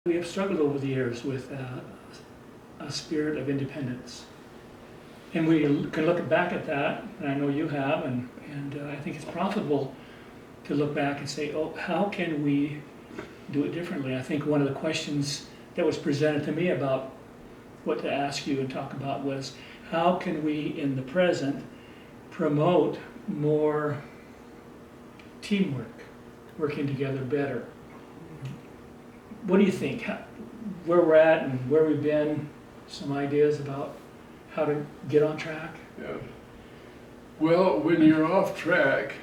We have struggled over the years with a spirit of independence. And we can look back at that, and I know you have, and I think it's profitable to look back and say, oh, how can we do it differently? I think one of the questions that was presented to me about what to ask you and talk about was, how can we in the present promote more teamwork, working together better? What do you think? Where we're at and where we've been, some ideas about how to get on track? Yeah. Well, when you're off track,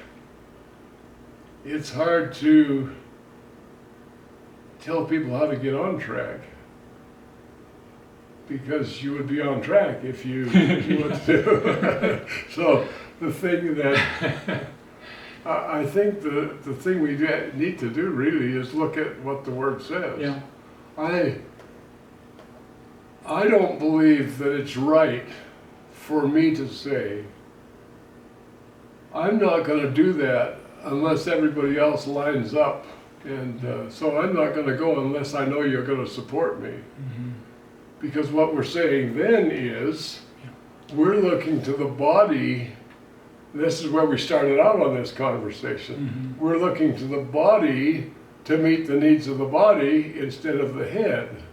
it's hard to tell people how to get on track, because you would be on track if you knew what to do. So the thing that I think the thing we need to do really is look at what the Word says. Yeah. I don't believe that it's right for me to say, I'm not going to do that unless everybody else lines up, and so I'm not going to go unless I know you're going to support me. Mm-hmm. Because what we're saying then is, we're looking to the body. This is where we started out on this conversation. Mm-hmm. We're looking to the body to meet the needs of the body instead of the head.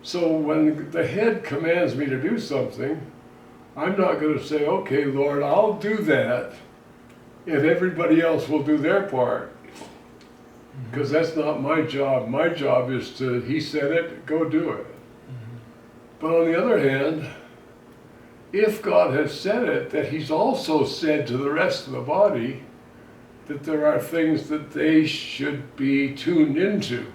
So when the head commands me to do something, I'm not going to say, okay, Lord, I'll do that if everybody else will do their part. Because that's not my job. My job is to, He said it, go do it. Mm-hmm. But on the other hand, if God has said it, that He's also said to the rest of the body that there are things that they should be tuned into,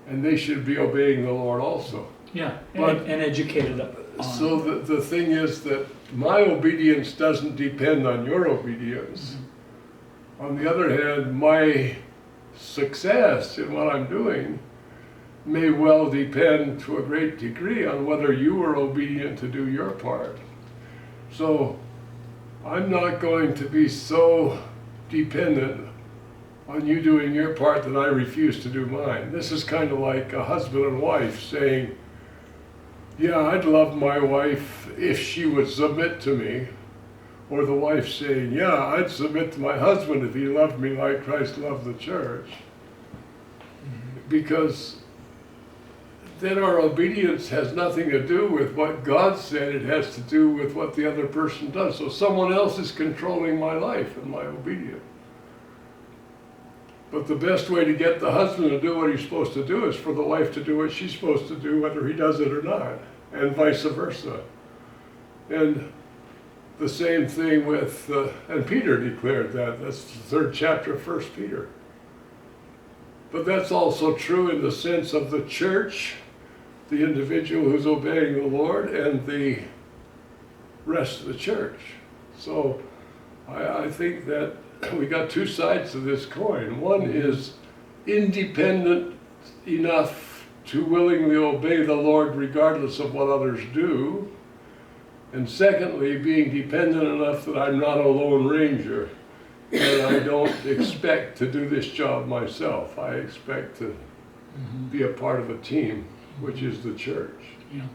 and they should be obeying the Lord also. Yeah, But- and educated on. So the thing is that my obedience doesn't depend on your obedience. Mm-hmm. On the other hand, my success in what I'm doing may well depend to a great degree on whether you are obedient to do your part. So I'm not going to be so dependent on you doing your part that I refuse to do mine. This is kind of like a husband and wife saying, yeah, I'd love my wife if she would submit to me. Or the wife saying, yeah, I'd submit to my husband if he loved me like Christ loved the church. Because then our obedience has nothing to do with what God said, it has to do with what the other person does. So someone else is controlling my life and my obedience. But the best way to get the husband to do what he's supposed to do is for the wife to do what she's supposed to do, whether he does it or not, and vice versa. And the same thing with, and Peter declared that. That's the 3rd chapter of 1 Peter. But that's also true in the sense of the church, the individual who's obeying the Lord, and the rest of the church. So I think that we got two sides to this coin. One is independent enough to willingly obey the Lord regardless of what others do. And secondly, being dependent enough that I'm not a lone ranger and I don't expect to do this job myself. I expect to be a part of a team, which is the church. Yeah.